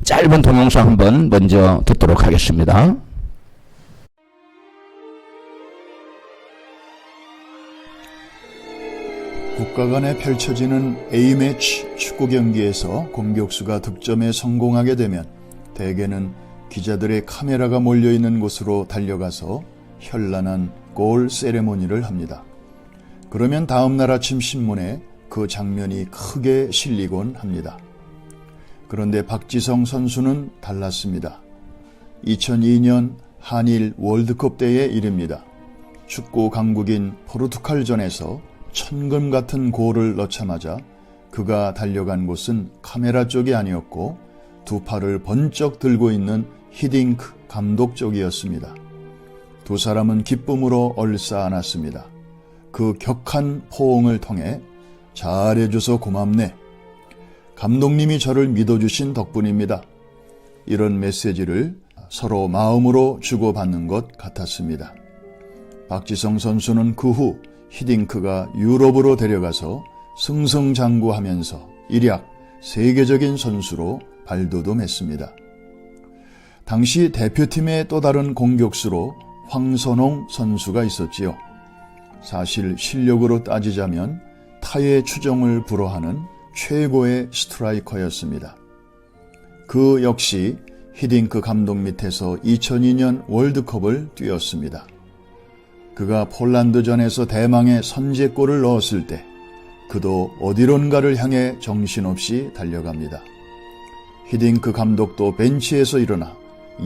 짧은 동영상 한번 먼저 듣도록 하겠습니다. 국가 간에 펼쳐지는 A매치 축구 경기에서 공격수가 득점에 성공하게 되면 대개는 기자들의 카메라가 몰려있는 곳으로 달려가서 현란한 골 세레모니를 합니다. 그러면 다음날 아침 신문에 그 장면이 크게 실리곤 합니다. 그런데 박지성 선수는 달랐습니다. 2002년 한일 월드컵 때의 일입니다. 축구 강국인 포르투갈전에서 천금 같은 골을 넣자마자 그가 달려간 곳은 카메라 쪽이 아니었고 두 팔을 번쩍 들고 있는 히딩크 감독 쪽이었습니다. 두 사람은 기쁨으로 얼싸안았습니다. 그 격한 포옹을 통해 잘해줘서 고맙네. 감독님이 저를 믿어주신 덕분입니다. 이런 메시지를 서로 마음으로 주고받는 것 같았습니다. 박지성 선수는 그 후 히딩크가 유럽으로 데려가서 승승장구하면서 일약 세계적인 선수로 발돋움했습니다. 당시 대표팀의 또 다른 공격수로 황선홍 선수가 있었지요. 사실 실력으로 따지자면 타의 추종을 불허하는 최고의 스트라이커였습니다. 그 역시 히딩크 감독 밑에서 2002년 월드컵을 뛰었습니다. 그가 폴란드전에서 대망의 선제골을 넣었을 때 그도 어디론가를 향해 정신없이 달려갑니다. 히딩크 감독도 벤치에서 일어나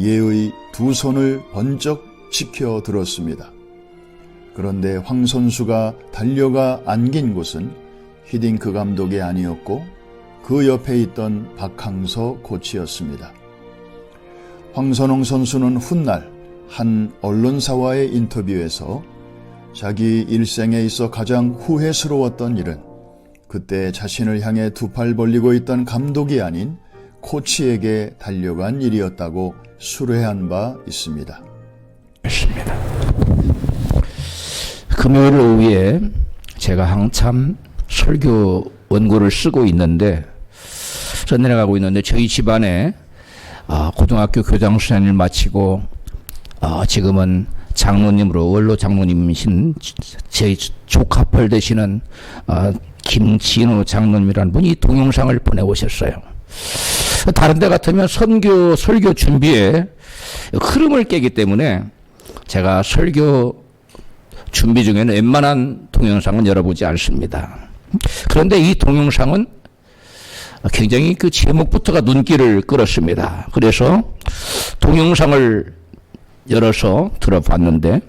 예의 두 손을 번쩍 치켜 들었습니다. 그런데 황 선수가 달려가 안긴 곳은 히딩크 감독이 아니었고 그 옆에 있던 박항서 코치였습니다. 황선홍 선수는 훗날 한 언론사와의 인터뷰에서 자기 일생에 있어 가장 후회스러웠던 일은 그때 자신을 향해 두 팔 벌리고 있던 감독이 아닌 코치에게 달려간 일이었다고 수뢰한 바 있습니다. 금요일 오후에 제가 한참 설교 원고를 쓰고 있는데 내려가고 있는데 저희 집안에 고등학교 교장 선생님을 마치고 지금은 장로님으로 원로 장로님이신 제 조카뻘 되시는 김진우 장로님이라는 분이 동영상을 보내오셨어요. 다른 데 같으면 설교 준비에 흐름을 깨기 때문에 제가 설교 준비 중에는 웬만한 동영상은 열어보지 않습니다. 그런데 이 동영상은 굉장히 그 제목부터가 눈길을 끌었습니다. 그래서 동영상을 열어서 들어봤는데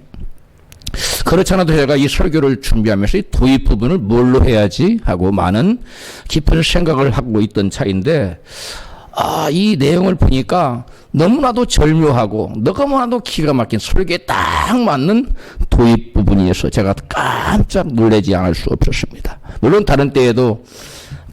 그렇지 않아도 제가 이 설교를 준비하면서 이 도입 부분을 뭘로 해야지 하고 많은 깊은 생각을 하고 있던 차인데 이 내용을 보니까 너무나도 절묘하고 너무나도 기가 막힌 설교에 딱 맞는 도입 부분이어서 제가 깜짝 놀라지 않을 수 없었습니다. 물론 다른 때에도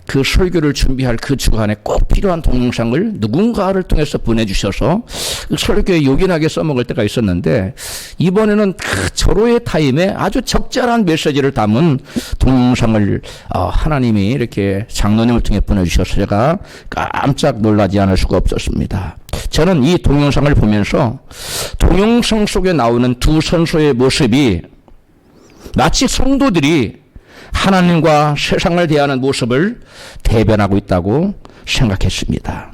그 설교를 준비할 그 주간에 꼭 필요한 동영상을 누군가를 통해서 보내주셔서 그 설교에 요긴하게 써먹을 때가 있었는데 이번에는 그 절호의 타임에 아주 적절한 메시지를 담은 동영상을 하나님이 이렇게 장로님을 통해 보내주셔서 제가 깜짝 놀라지 않을 수가 없었습니다. 저는 이 동영상을 보면서 동영상 속에 나오는 두 선수의 모습이 마치 성도들이 하나님과 세상을 대하는 모습을 대변하고 있다고 생각했습니다.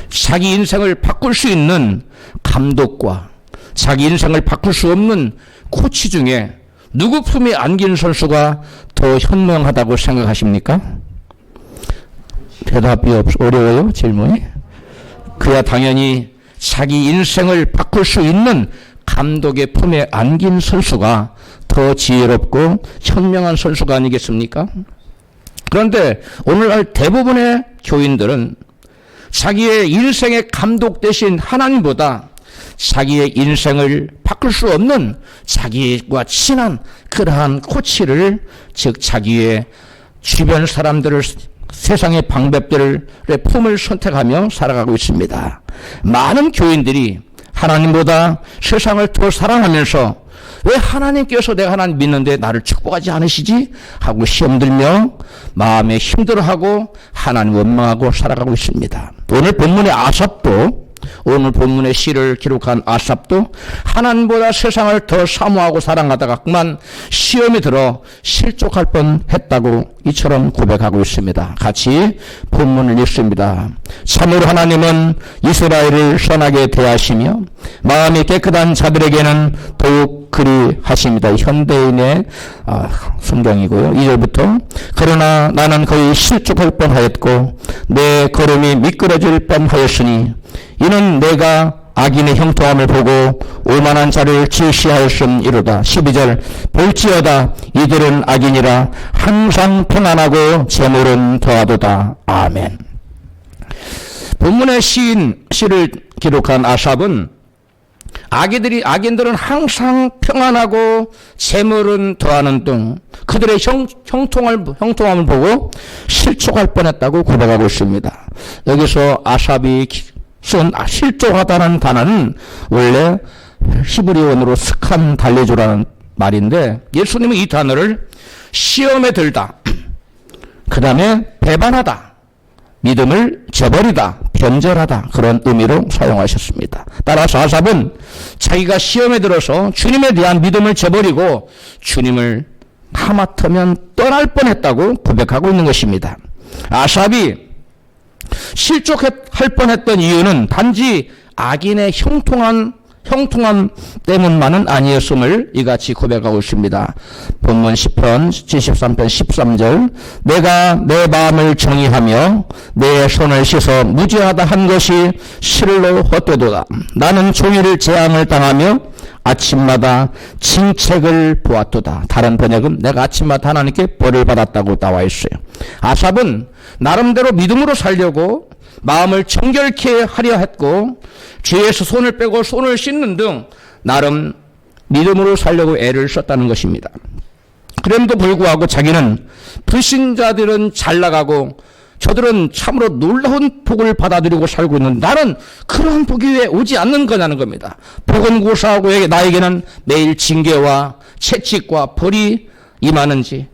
자기 인생을 바꿀 수 있는 감독과 자기 인생을 바꿀 수 없는 코치 중에 누구 품에 안긴 선수가 더 현명하다고 생각하십니까? 대답이 어려워요, 질문이? 그야 당연히 자기 인생을 바꿀 수 있는 감독의 품에 안긴 선수가 더 지혜롭고 현명한 선수가 아니겠습니까? 그런데 오늘날 대부분의 교인들은 자기의 인생의 감독 대신 하나님보다 자기의 인생을 바꿀 수 없는 자기와 친한 그러한 코치를, 즉 자기의 주변 사람들을, 세상의 방법들의 품을 선택하며 살아가고 있습니다. 많은 교인들이 하나님보다 세상을 더 사랑하면서 왜 하나님께서 내가 하나님 믿는데 나를 축복하지 않으시지? 하고 시험 들며 마음에 힘들어하고 하나님 원망하고 살아가고 있습니다. 오늘 본문의 아삽도, 오늘 본문의 시를 기록한 아삽도 하나님보다 세상을 더 사모하고 사랑하다가 그만 시험이 들어 실족할 뻔했다고 이처럼 고백하고 있습니다. 같이 본문을 읽습니다. 참으로 하나님은 이스라엘을 선하게 대하시며 마음이 깨끗한 자들에게는 더욱 그리 하십니다. 현대인의 성경이고요. 2절부터 그러나 나는 거의 실족할 뻔하였고 내 걸음이 미끄러질 뻔하였으니 이는 내가 악인의 형통함을 보고 오만한 자를 질시하였음이로다. 12절 볼지어다 이들은 악인이라 항상 평안하고 재물은 더하도다. 아멘. 본문의 시를 기록한 아삽은 악인들은 항상 평안하고 재물은 더하는 등 그들의 형통함을 보고 실족할 뻔했다고 고백하고 있습니다. 여기서 아삽이 쓴 실족하다는 단어는 원래 히브리어로 스칸 달래주라는 말인데 예수님은 이 단어를 시험에 들다, 그 다음에 배반하다, 믿음을 저버리다, 변절하다 그런 의미로 사용하셨습니다. 따라서 아삽은 자기가 시험에 들어서 주님에 대한 믿음을 저버리고 주님을 하마터면 떠날 뻔했다고 고백하고 있는 것입니다. 아삽이 실족할 뻔했던 이유는 단지 악인의 형통함 때문만은 아니었음을 이같이 고백하고 있습니다. 본문 10편 73편 13절 내가 내 마음을 정의하며 내 손을 씻어 무죄하다 한 것이 실로 헛되도다. 나는 종일 재앙을 당하며 아침마다 징책을 보았도다. 다른 번역은 내가 아침마다 하나님께 벌을 받았다고 나와 있어요. 아삽은 나름대로 믿음으로 살려고 마음을 정결케 하려 했고 죄에서 손을 빼고 손을 씻는 등 나름 믿음으로 살려고 애를 썼다는 것입니다. 그럼에도 불구하고 자기는 불신자들은 잘 나가고 저들은 참으로 놀라운 복을 받아들이고 살고 있는 나는 그러한 복이 왜 오지 않는 거냐는 겁니다. 복은 고사하고 나에게는 매일 징계와 채찍과 벌이 임하는지.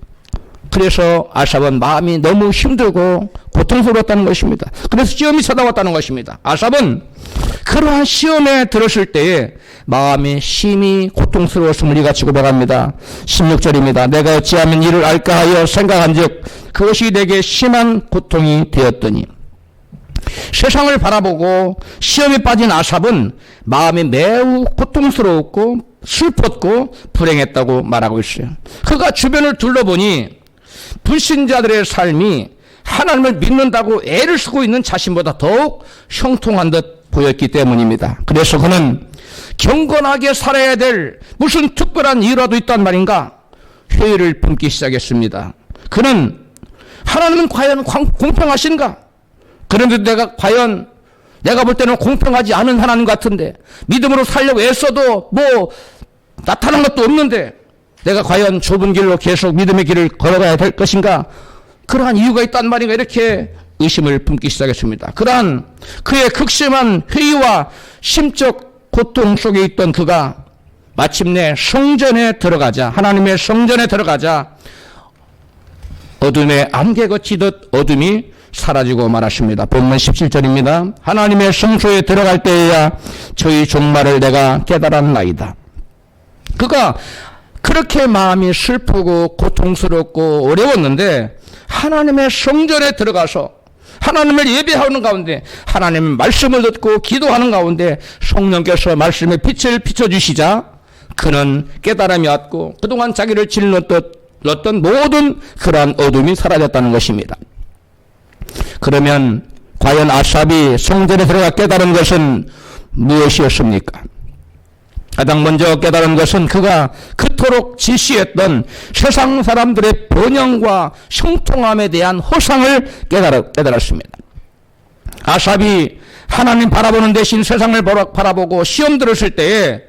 그래서 아삽은 마음이 너무 힘들고 고통스러웠다는 것입니다. 그래서 시험이 찾아왔다는 것입니다. 아삽은 그러한 시험에 들었을 때에 마음이 심히 고통스러웠음을 이같이 고백합니다. 16절입니다. 내가 어찌하면 이를 알까 하여 생각한 즉 그것이 내게 심한 고통이 되었더니. 세상을 바라보고 시험에 빠진 아삽은 마음이 매우 고통스러웠고 슬펐고 불행했다고 말하고 있어요. 그가 주변을 둘러보니 불신자들의 삶이 하나님을 믿는다고 애를 쓰고 있는 자신보다 더욱 형통한 듯 보였기 때문입니다. 그래서 그는 경건하게 살아야 될 무슨 특별한 이유라도 있단 말인가 회의를 품기 시작했습니다. 그는 하나님은 과연 공평하신가? 그런데 내가 볼 때는 공평하지 않은 하나님 같은데 믿음으로 살려고 애써도 나타난 것도 없는데 내가 과연 좁은 길로 계속 믿음의 길을 걸어가야 될 것인가? 그러한 이유가 있단 말인가? 이렇게 의심을 품기 시작했습니다. 그러한 그의 극심한 회의와 심적 고통 속에 있던 그가 마침내 하나님의 성전에 들어가자 어둠에 안개 거치듯 어둠이 사라지고 말았습니다. 본문 17절입니다. 하나님의 성소에 들어갈 때에야 저희 종말을 내가 깨달았나이다. 그가 그렇게 마음이 슬프고 고통스럽고 어려웠는데 하나님의 성전에 들어가서 하나님을 예배하는 가운데 하나님의 말씀을 듣고 기도하는 가운데 성령께서 말씀의 빛을 비춰주시자 그는 깨달음이 왔고 그동안 자기를 질렀던 모든 그러한 어둠이 사라졌다는 것입니다. 그러면 과연 아삽이 성전에 들어가 깨달은 것은 무엇이었습니까? 가장 먼저 깨달은 것은 그가 그토록 질시했던 세상 사람들의 번영과 형통함에 대한 허상을 깨달았습니다. 아삽이 하나님 바라보는 대신 세상을 바라보고 시험 들었을 때에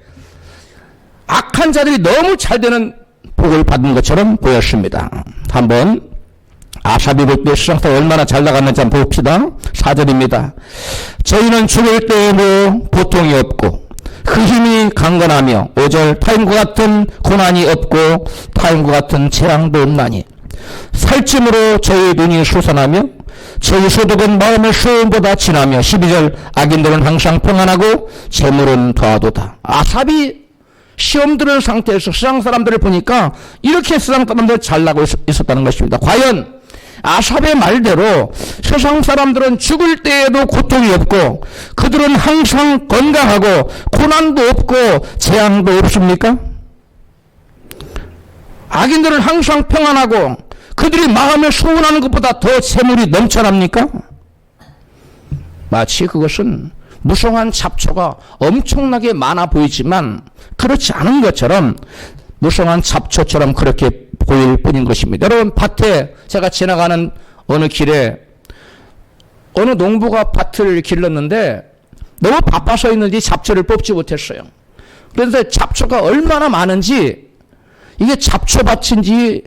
악한 자들이 너무 잘 되는 복을 받은 것처럼 보였습니다. 한번 아삽이 볼 때 세상에서 얼마나 잘 나갔는지 한번 봅시다. 4절입니다. 저희는 죽을 때에도 고통이 없고 그 힘이 강건하며 5절 타인과 같은 고난이 없고 타인과 같은 재앙도 없나니 살찜으로 저희 눈이 솟아나며 저희 소득은 마음의 소원보다 진하며 12절 악인들은 항상 평안하고 재물은 더하도다. 아삽이 시험 들은 상태에서 세상 사람들을 보니까 이렇게 세상 사람들 잘나고 있었다는 것입니다. 과연 아삽의 말대로 세상 사람들은 죽을 때에도 고통이 없고 그들은 항상 건강하고 고난도 없고 재앙도 없습니까? 악인들은 항상 평안하고 그들이 마음에 소원하는 것보다 더 재물이 넘쳐납니까? 마치 그것은 무성한 잡초가 엄청나게 많아 보이지만 그렇지 않은 것처럼 무성한 잡초처럼 그렇게 보일 뿐인 것입니다. 여러분, 밭에 제가 지나가는 어느 길에 어느 농부가 밭을 길렀는데 너무 바빠서 있는지 잡초를 뽑지 못했어요. 그런데 잡초가 얼마나 많은지 이게 잡초밭인지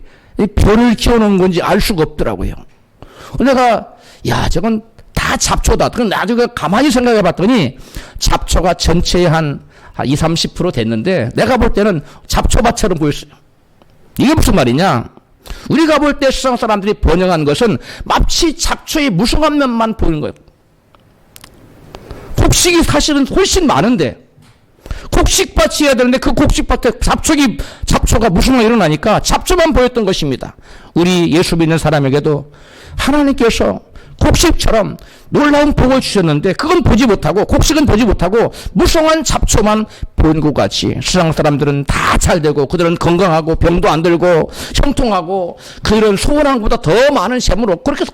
벼를 키워놓은 건지 알 수가 없더라고요. 내가 야 저건 다 잡초다. 그럼 나중에 가만히 생각해 봤더니 잡초가 전체의 한 20, 30% 됐는데 내가 볼 때는 잡초밭처럼 보였어요. 이게 무슨 말이냐? 우리가 볼 때 세상 사람들이 번영한 것은 마치 잡초의 무성한 면만 보이는 거예요. 곡식이 사실은 훨씬 많은데 곡식밭이 해야 되는데 그 곡식밭에 잡초가 무성하게 일어나니까 잡초만 보였던 것입니다. 우리 예수 믿는 사람에게도 하나님께서 곡식처럼 놀라운 복을 주셨는데 그건 보지 못하고 곡식은 보지 못하고 무성한 잡초만 보는 것 같이 세상 사람들은 다 잘되고 그들은 건강하고 병도 안 들고 형통하고 그들은 소원한 것보다 더 많은 재물을 얻고 그렇게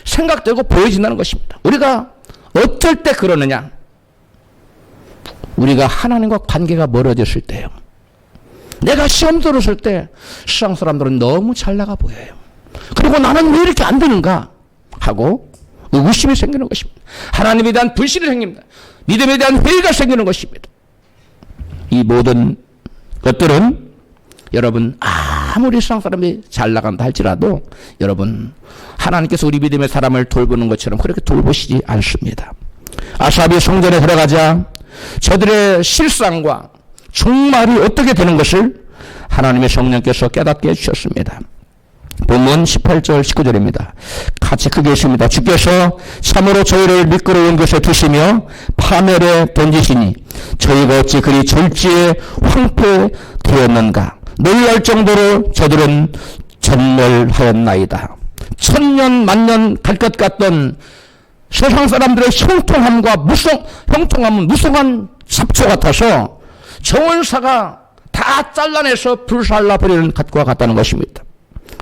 생각되고 보여진다는 것입니다. 우리가 어떨 때 그러느냐? 우리가 하나님과 관계가 멀어졌을 때요. 내가 시험 들었을 때 세상 사람들은 너무 잘 나가 보여요. 그리고 나는 왜 이렇게 안 되는가 하고 의구심이 생기는 것입니다. 하나님에 대한 불신이 생깁니다. 믿음에 대한 회의가 생기는 것입니다. 이 모든 것들은 여러분 아무리 세상 사람이 잘 나간다 할지라도 여러분 하나님께서 우리 믿음의 사람을 돌보는 것처럼 그렇게 돌보시지 않습니다. 아삽이 성전에 들어가자 저들의 실상과 종말이 어떻게 되는 것을 하나님의 성령께서 깨닫게 해주셨습니다. 본문 18절 19절입니다. 같이 크게 읽습니다. 주께서 참으로 저희를 미끄러운 곳에 두시며 파멸에 던지시니 저희가 어찌 그리 졸지에 황폐되었는가. 놀랄 정도로 저들은 전멸하였나이다. 천년 만년 갈 것 같던 세상 사람들의 형통함은 무성한 잡초 같아서 정원사가 다 잘라내서 불살라버리는 것과 같다는 것입니다.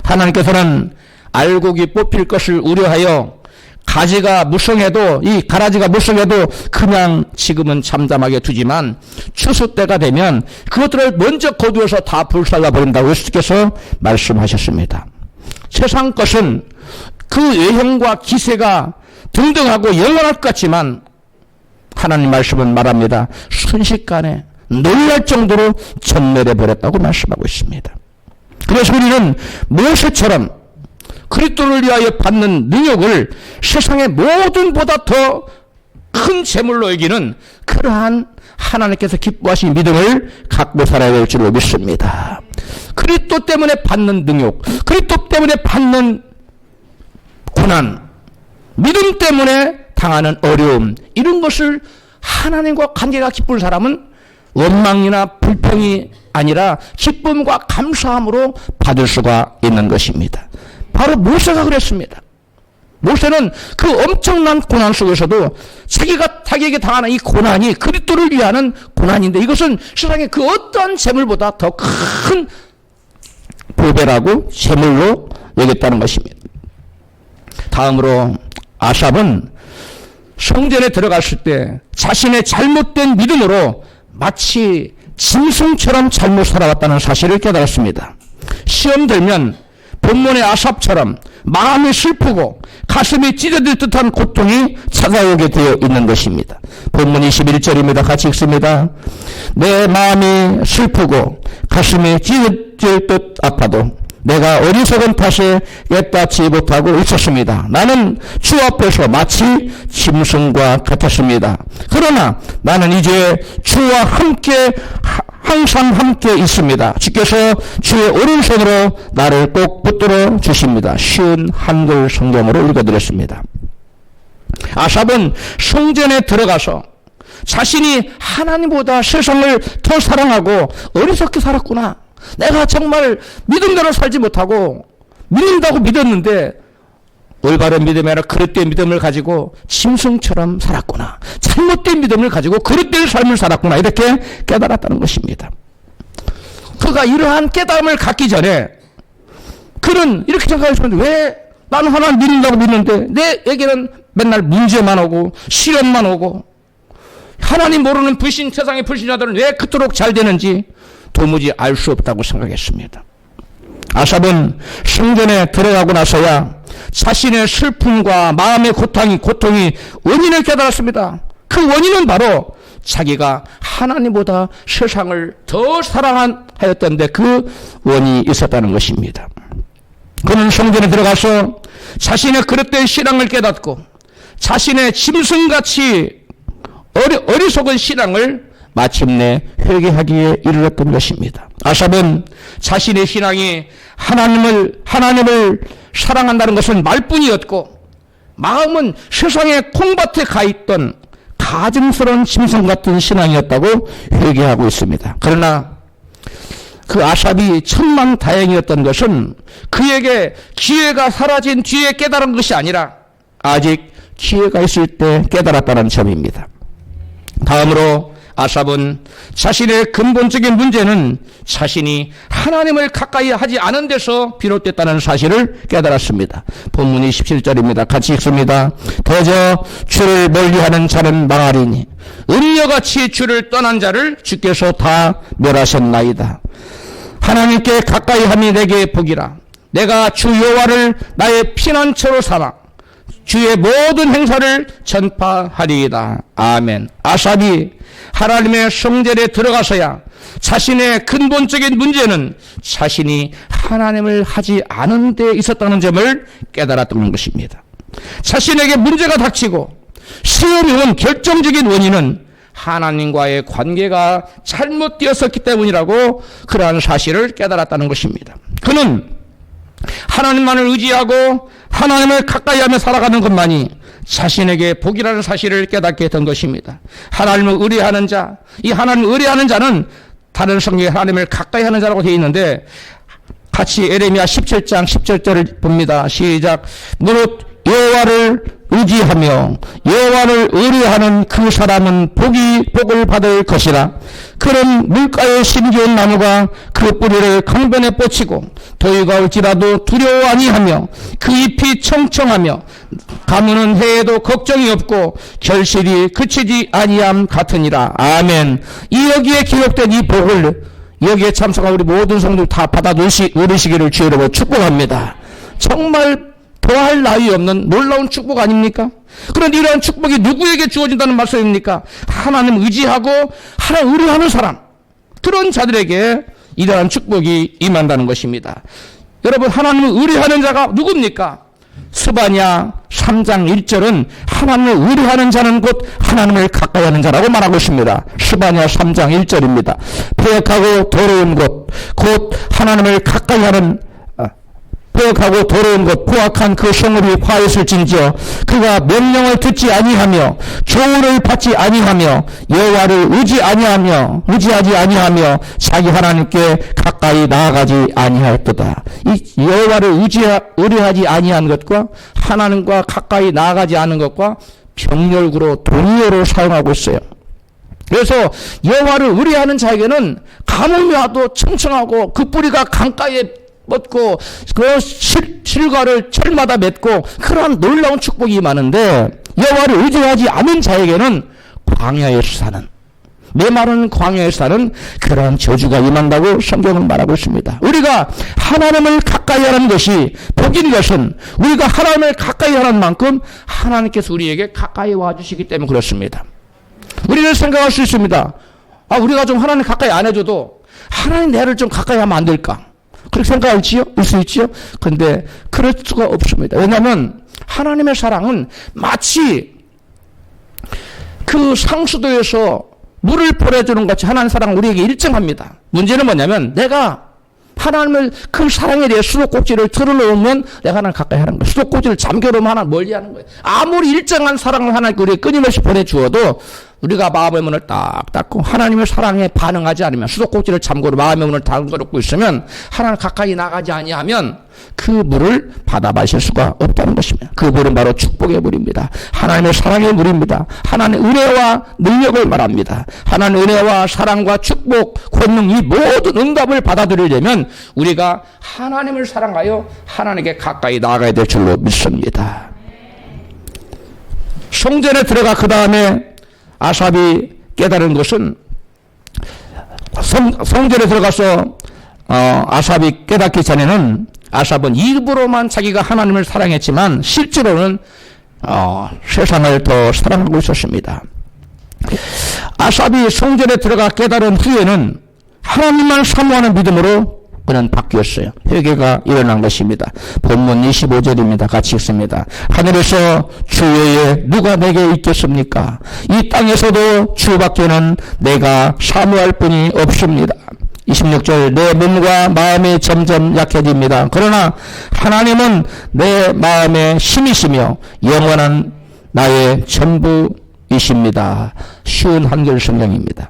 하나님께서는 알곡이 뽑힐 것을 우려하여 가지가 무성해도 이 가라지가 무성해도 그냥 지금은 잠잠하게 두지만 추수 때가 되면 그것들을 먼저 거두어서 다 불살라버린다고 예수께서 말씀하셨습니다. 세상 것은 그 외형과 기세가 등등하고 영원할 것 같지만 하나님 말씀은 말합니다. 순식간에 놀랄 정도로 전멸해버렸다고 말씀하고 있습니다. 그래서 우리는 모세처럼 그리스도를 위하여 받는 능력을 세상의 모든 보다 더 큰 재물로 여기는 그러한 하나님께서 기뻐하신 믿음을 갖고 살아야 될 줄로 믿습니다. 그리스도 때문에 받는 능력, 그리스도 때문에 받는 고난, 믿음 때문에 당하는 어려움, 이런 것을 하나님과 관계가 기쁜 사람은 원망이나 불평이 아니라 기쁨과 감사함으로 받을 수가 있는 것입니다. 바로 모세가 그랬습니다. 모세는 그 엄청난 고난 속에서도 자기에게 당하는 이 고난이 그리스도를 위하는 고난인데 이것은 세상에 그 어떠한 재물보다 더 큰 보배라고 재물로 여겼다는 것입니다. 다음으로 아삽은 성전에 들어갔을 때 자신의 잘못된 믿음으로 마치 짐승처럼 잘못 살아왔다는 사실을 깨달았습니다. 시험 들면 본문의 아삽처럼 마음이 슬프고 가슴이 찢어질 듯한 고통이 찾아오게 되어 있는 것입니다. 본문 21절입니다. 같이 읽습니다. 내 마음이 슬프고 가슴이 찢어질 듯 아파도 내가 어리석은 탓에 깨닫지 못하고 있었습니다. 나는 주 앞에서 마치 짐승과 같았습니다. 그러나 나는 이제 주와 함께 항상 함께 있습니다. 주께서 주의 오른손으로 나를 꼭 붙들어 주십니다. 쉬운 한글 성경으로 읽어드렸습니다. 아삽은 성전에 들어가서 자신이 하나님보다 세상을 더 사랑하고 어리석게 살았구나. 내가 정말 믿음대로 살지 못하고 믿는다고 믿었는데 올바른 믿음이 아니라 그릇된 믿음을 가지고 짐승처럼 살았구나. 잘못된 믿음을 가지고 그릇된 삶을 살았구나. 이렇게 깨달았다는 것입니다. 그가 이러한 깨달음을 갖기 전에 그는 이렇게 생각했습니다. 왜 나는 하나님 믿는다고 믿는데 내에게는 맨날 문제만 오고 시련만 오고 하나님 모르는 불신, 세상의 불신자들은 왜 그토록 잘 되는지 도무지 알 수 없다고 생각했습니다. 아삽은 성전에 들어가고 나서야 자신의 슬픔과 마음의 고통이 원인을 깨달았습니다. 그 원인은 바로 자기가 하나님보다 세상을 더 사랑하였던데 그 원인이 있었다는 것입니다. 그는 성전에 들어가서 자신의 그릇된 신앙을 깨닫고 자신의 짐승같이 어리석은 신앙을 마침내 회개하기에 이르렀던 것입니다. 아삽은 자신의 신앙이 하나님을 사랑한다는 것은 말뿐이었고 마음은 세상의 콩밭에 가 있던 가증스러운 짐승 같은 신앙이었다고 회개하고 있습니다. 그러나 그 아삽이 천만다행이었던 것은 그에게 기회가 사라진 뒤에 깨달은 것이 아니라 아직 기회가 있을 때 깨달았다는 점입니다. 다음으로 아삽은 자신의 근본적인 문제는 자신이 하나님을 가까이 하지 않은 데서 비롯됐다는 사실을 깨달았습니다. 본문이 17절입니다. 같이 읽습니다. 대저 주를 멀리하는 자는 망하리니 음녀같이 주를 떠난 자를 주께서 다 멸하셨나이다. 하나님께 가까이 함이 내게 복이라. 내가 주 여호와를 나의 피난처로 삼아 주의 모든 행사를 전파하리이다. 아멘. 아삽이 하나님의 성전에 들어가서야 자신의 근본적인 문제는 자신이 하나님을 하지 않은 데 있었다는 점을 깨달았던 것입니다. 자신에게 문제가 닥치고 시험이 온 결정적인 원인은 하나님과의 관계가 잘못되었었기 때문이라고 그러한 사실을 깨달았다는 것입니다. 그는 하나님만을 의지하고 하나님을 가까이 하며 살아가는 것만이 자신에게 복이라는 사실을 깨닫게 된 것입니다. 하나님을 의뢰하는 자, 이 하나님을 의뢰하는 자는 다른 성경에 하나님을 가까이 하는 자라고 되어 있는데 같이 에레미야 17장 10절을 봅니다. 시작. 무릇 여호와를 의지하며 여호와를 의뢰하는 그 사람은 복을 받을 것이라. 그런 물가에 심기운 나무가 그 뿌리를 강변에 뻗치고 더위가 올지라도 두려워 아니하며 그 잎이 청청하며 가무는 해에도 걱정이 없고 결실이 그치지 아니함 같으니라. 아멘. 이 여기에 기록된 이 복을 여기에 참석한 우리 모든 성도들 다 받아 누리시기를 주여로 축복합니다. 정말 더할 나위 없는 놀라운 축복 아닙니까? 그런데 이러한 축복이 누구에게 주어진다는 말씀입니까? 하나님 의지하고 하나님 의뢰하는 사람, 그런 자들에게 이러한 축복이 임한다는 것입니다. 여러분, 하나님을 의뢰하는 자가 누굽니까? 스바냐 3장 1절은 하나님을 의뢰하는 자는 곧 하나님을 가까이 하는 자라고 말하고 있습니다. 스바냐 3장 1절입니다. 폐역하고 더러운 곳, 곧 하나님을 가까이 하는 폐역하고 더러운 것 포악한 그 성읍이 화했을진저 그가 명령을 듣지 아니하며 조언을 받지 아니하며 여호와를 의지하지 아니하며 자기 하나님께 가까이 나아가지 아니하였도다. 이 여호와를 의뢰하지 아니한 것과 하나님과 가까이 나아가지 않은 것과 병렬구로 동의어로 사용하고 있어요. 그래서 여호와를 의뢰하는 자에게는 가뭄이 와도 청청하고 그 뿌리가 강가에 뻗고 그 실과를 철마다 맺고 그러한 놀라운 축복이 많은데 여호와를 의지하지 않은 자에게는 광야에서 사는, 메마른 광야에서 사는 그러한 저주가 임한다고 성경은 말하고 있습니다. 우리가 하나님을 가까이 하는 것이 복인 것은 우리가 하나님을 가까이 하는 만큼 하나님께서 우리에게 가까이 와주시기 때문에 그렇습니다. 우리는 생각할 수 있습니다. 우리가 좀 하나님 가까이 안 해줘도 하나님 나를 좀 가까이 하면 안 될까? 그렇게 생각할 수 있지요? 근데 그럴 수가 없습니다. 왜냐하면 하나님의 사랑은 마치 그 상수도에서 물을 보내주는 것 같이 하나님의 사랑은 우리에게 일정합니다. 문제는 뭐냐면 내가 하나님을 그 사랑에 대해 수도꼭지를 틀어놓으면 내가 하나님 가까이 하는 거예요. 수도꼭지를 잠겨놓으면 하나님 멀리 하는 거예요. 아무리 일정한 사랑을 하나님께 우리에게 끊임없이 보내주어도 우리가 마음의 문을 딱 닫고 하나님의 사랑에 반응하지 않으면, 수도꼭지를 잠그고 마음의 문을 닫고 있으면, 하나님 가까이 나가지 아니하면 그 물을 받아 마실 수가 없다는 것입니다. 그 물은 바로 축복의 물입니다. 하나님의 사랑의 물입니다. 하나님의 은혜와 능력을 말합니다. 하나님의 은혜와 사랑과 축복, 권능, 이 모든 응답을 받아들이려면 우리가 하나님을 사랑하여 하나님께 가까이 나아가야 될 줄로 믿습니다. 성전에 들어가 그 다음에 아삽이 깨달은 것은, 성전에 들어가서 아삽이 깨닫기 전에는 아삽은 입으로만 자기가 하나님을 사랑했지만 실제로는 세상을 더 사랑하고 있었습니다. 아삽이 성전에 들어가 깨달은 후에는 하나님만 사모하는 믿음으로 그는 바뀌었어요. 회개가 일어난 것입니다. 본문 25절입니다. 같이 읽습니다. 하늘에서 주 외에 누가 내게 있겠습니까? 이 땅에서도 주밖에는 내가 사모할 분이 없습니다. 26절, 내 몸과 마음이 점점 약해집니다. 그러나 하나님은 내 마음의 힘이시며 영원한 나의 전부이십니다. 쉬운 한글 성경입니다.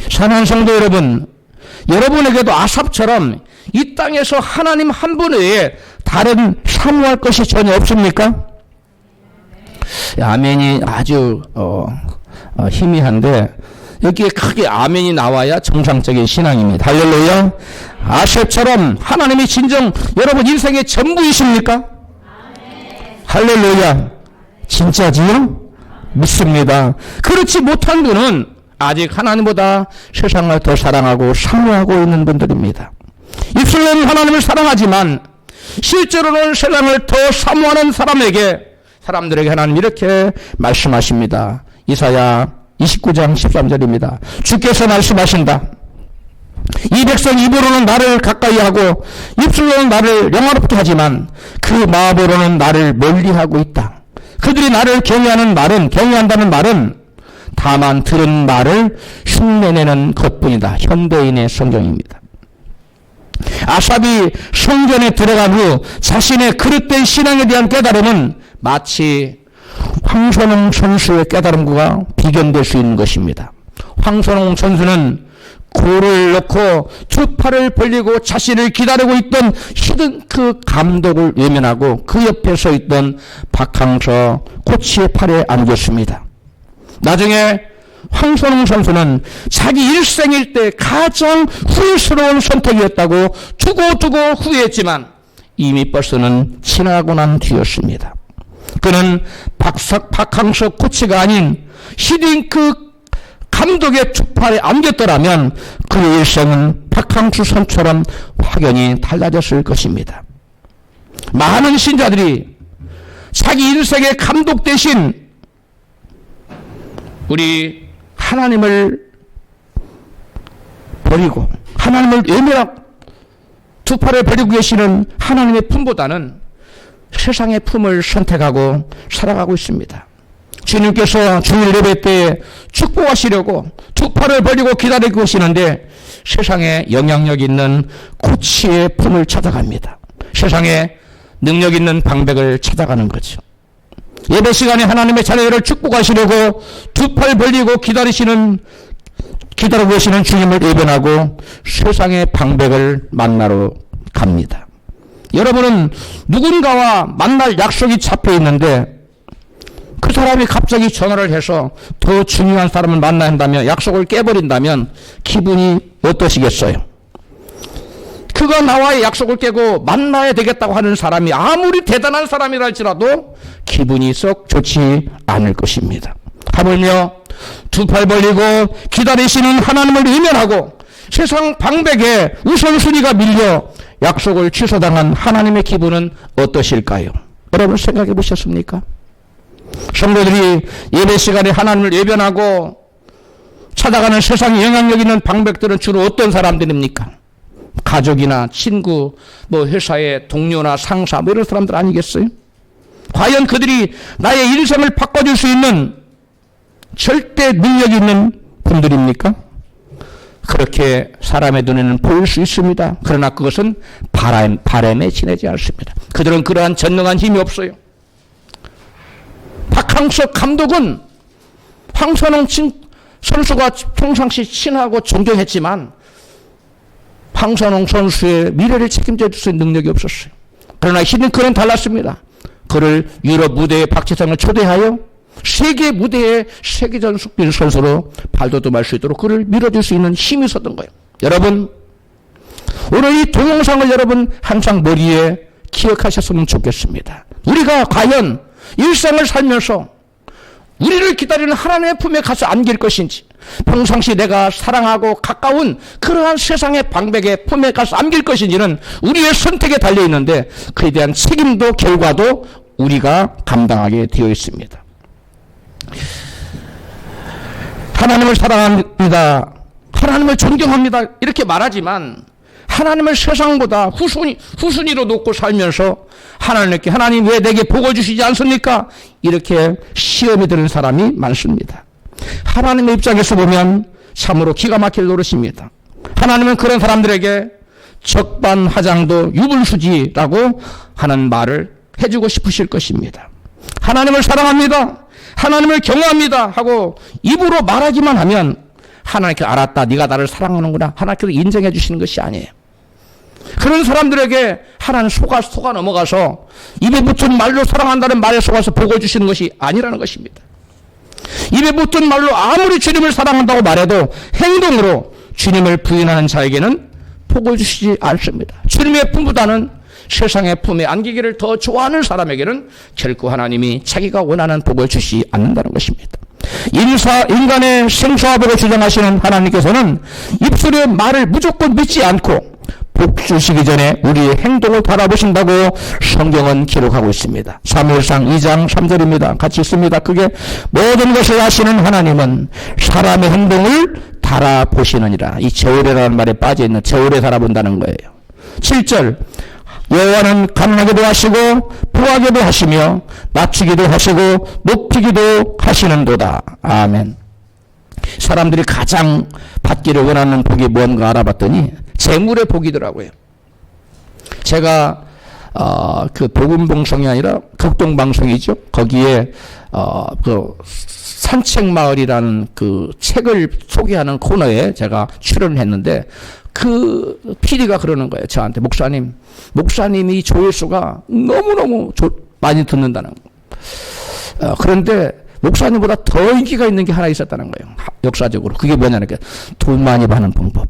사랑하는 성도 여러분, 여러분에게도 아삽처럼 이 땅에서 하나님 한 분 외에 다른 사모할 것이 전혀 없습니까? 아멘이 아주 희미한데 여기에 크게 아멘이 나와야 정상적인 신앙입니다. 할렐루야. 아삽처럼 하나님이 진정 여러분 인생의 전부이십니까? 할렐루야. 진짜지요? 믿습니다. 그렇지 못한 분은 아직 하나님보다 세상을 더 사랑하고 사모하고 있는 분들입니다. 입술로는 하나님을 사랑하지만 실제로는 세상을 더 사모하는 사람들에게 하나님 이렇게 말씀하십니다. 이사야 29장 13절입니다. 주께서 말씀하신다. 이 백성 입으로는 나를 가까이 하고 입술로는 나를 영화롭게 하지만 그 마음으로는 나를 멀리하고 있다. 그들이 나를 경외한다는 말은 다만 들은 말을 흉내내는 것뿐이다. 현대인의 성경입니다. 아삽이 성전에 들어간 후 자신의 그릇된 신앙에 대한 깨달음은 마치 황선홍 선수의 깨달음과 비견될 수 있는 것입니다. 황선홍 선수는 골을 넣고 두 팔을 벌리고 자신을 기다리고 있던 히든크 감독을 외면하고 그 옆에 서 있던 박항서 코치의 팔에 안겼습니다. 나중에 황선홍 선수는 자기 일생일 때 가장 후회스러운 선택이었다고 두고두고 후회했지만 이미 버스는 지나고 난 뒤였습니다. 그는 박항서 코치가 아닌 히딩크 감독의 두 팔에 안겼더라면 그의 일생은 박항서 선처럼 확연히 달라졌을 것입니다. 많은 신자들이 자기 인생의 감독 대신 우리 하나님을 버리고 하나님을 외면하고 두 팔을 버리고 계시는 하나님의 품보다는 세상의 품을 선택하고 살아가고 있습니다. 주님께서 주일 예배 때 축복하시려고 두 팔을 버리고 기다리고 계시는데 세상에 영향력 있는 코치의 품을 찾아갑니다. 세상에 능력 있는 방백을 찾아가는 거죠. 예배 시간에 하나님의 자녀들을 축복하시려고 두 팔 벌리고 기다리고 계시는 주님을 외면하고 세상의 방백을 만나러 갑니다. 여러분은 누군가와 만날 약속이 잡혀 있는데 그 사람이 갑자기 전화를 해서 더 중요한 사람을 만나야 한다면 약속을 깨버린다면 기분이 어떠시겠어요? 그가 나와의 약속을 깨고 만나야 되겠다고 하는 사람이 아무리 대단한 사람이라 할지라도 기분이 썩 좋지 않을 것입니다. 하물며 두 팔 벌리고 기다리시는 하나님을 외면하고 세상 방백에 우선순위가 밀려 약속을 취소당한 하나님의 기분은 어떠실까요? 여러분 생각해 보셨습니까? 성도들이 예배 시간에 하나님을 외면하고 찾아가는 세상에 영향력 있는 방백들은 주로 어떤 사람들입니까? 가족이나 친구, 회사의 동료나 상사, 이런 사람들 아니겠어요? 과연 그들이 나의 인생을 바꿔줄 수 있는 절대 능력이 있는 분들입니까? 그렇게 사람의 눈에는 보일 수 있습니다. 그러나 그것은 바람에 지내지 않습니다. 그들은 그러한 전능한 힘이 없어요. 박항석 감독은 황선홍 선수가 평상시 친하고 존경했지만 황선홍 선수의 미래를 책임져 줄 수 있는 능력이 없었어요. 그러나 히딩크는 달랐습니다. 그를 유럽 무대에 박지성을 초대하여 세계 무대에 세계전 선수로 발돋움할 수 있도록 그를 밀어줄 수 있는 힘이 있었던 거예요. 여러분, 오늘 이 동영상을 여러분 항상 머리에 기억하셨으면 좋겠습니다. 우리가 과연 일상을 살면서 우리를 기다리는 하나님의 품에 가서 안길 것인지, 평상시 내가 사랑하고 가까운 그러한 세상의 방백의 품에 가서 안길 것인지는 우리의 선택에 달려 있는데, 그에 대한 책임도 결과도 우리가 감당하게 되어 있습니다. 하나님을 사랑합니다, 하나님을 존경합니다 이렇게 말하지만 하나님을 세상보다 후순위로 놓고 살면서 하나님께 하나님 왜 내게 복을 주시지 않습니까? 이렇게 시험이 드는 사람이 많습니다. 하나님의 입장에서 보면 참으로 기가 막힐 노릇입니다. 하나님은 그런 사람들에게 적반하장도 유불수지라고 하는 말을 해주고 싶으실 것입니다. 하나님을 사랑합니다, 하나님을 경외합니다 하고 입으로 말하기만 하면 하나님께 알았다, 네가 나를 사랑하는구나, 하나님께서 인정해 주시는 것이 아니에요. 그런 사람들에게 하나님 속아 넘어가서 입에 붙은 말로 사랑한다는 말에 속아서 복을 주시는 것이 아니라는 것입니다. 입에 붙은 말로 아무리 주님을 사랑한다고 말해도 행동으로 주님을 부인하는 자에게는 복을 주시지 않습니다. 주님의 품보다는 세상의 품에 안기기를 더 좋아하는 사람에게는 결코 하나님이 자기가 원하는 복을 주시지 않는다는 것입니다. 인간의 생사복을 주장하시는 하나님께서는 입술의 말을 무조건 믿지 않고 복 주시기 전에 우리의 행동을 바라보신다고 성경은 기록하고 있습니다. 사무엘상 2장 3절입니다. 같이 읽습니다. 그게 모든 것을 아시는 하나님은 사람의 행동을 달아보시느니라. 이 저울이라는 말에 빠져있는 저울에 달아본다는 거예요. 7절, 여호와는 강하게도 하시고 부하게도 하시며 낮추기도 하시고 높이기도 하시는도다. 아멘. 사람들이 가장 받기를 원하는 복이 뭔가 알아봤더니 재물의 복이더라고요. 제가 그 복음방송이 아니라 극동방송이죠. 거기에 그 산책마을이라는 그 책을 소개하는 코너에 제가 출연을 했는데 그 PD가 그러는 거예요. 저한테 목사님이 조회수가 너무너무 많이 듣는다는 거. 그런데 목사님보다 더 인기가 있는 게 하나 있었다는 거예요. 역사적으로. 그게 뭐냐면 돈 많이 버는 방법.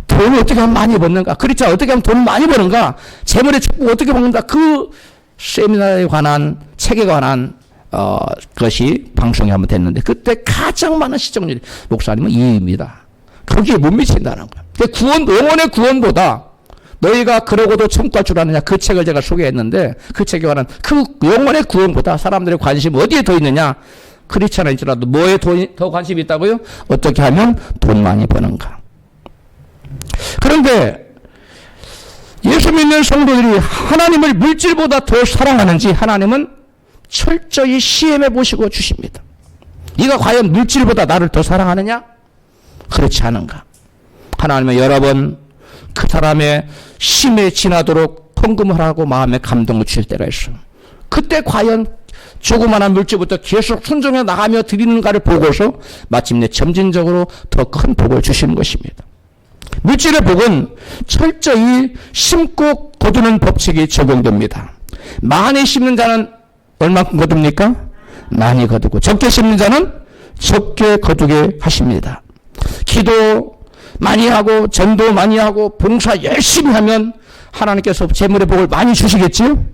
돈을 어떻게 하면 많이 버는가? 그렇죠. 어떻게 하면 돈 많이 버는가? 재물의 축복 어떻게 먹는다? 그 세미나에 관한 책에 관한 것이 방송이 한번 됐는데 그때 가장 많은 시청률이 목사님은 이입니다. 거기에 못 미친다는 거예요. 영혼의 구원보다 너희가 그러고도 천국갈 줄 아느냐, 그 책을 제가 소개했는데 그 책에 관한 그 영혼의 구원보다 사람들의 관심이 어디에 더 있느냐? 크리스찬일지라도 뭐에 더 관심이 있다고요? 어떻게 하면 돈 많이 버는가? 그런데 예수 믿는 성도들이 하나님을 물질보다 더 사랑하는지 하나님은 철저히 시험해 보시고 주십니다. 네가 과연 물질보다 나를 더 사랑하느냐? 그렇지 않은가? 하나님은 여러 번 그 사람의 심에 지나도록 헌금을 하고 마음에 감동을 주실 때가 있어요. 그때 과연 조그마한 물질부터 계속 순종해 나가며 드리는가를 보고서 마침내 점진적으로 더 큰 복을 주시는 것입니다. 물질의 복은 철저히 심고 거두는 법칙이 적용됩니다. 많이 심는 자는 얼마큼 거둡니까? 많이 거두고 적게 심는 자는 적게 거두게 하십니다. 기도 많이 하고 전도 많이 하고 봉사 열심히 하면 하나님께서 재물의 복을 많이 주시겠지요?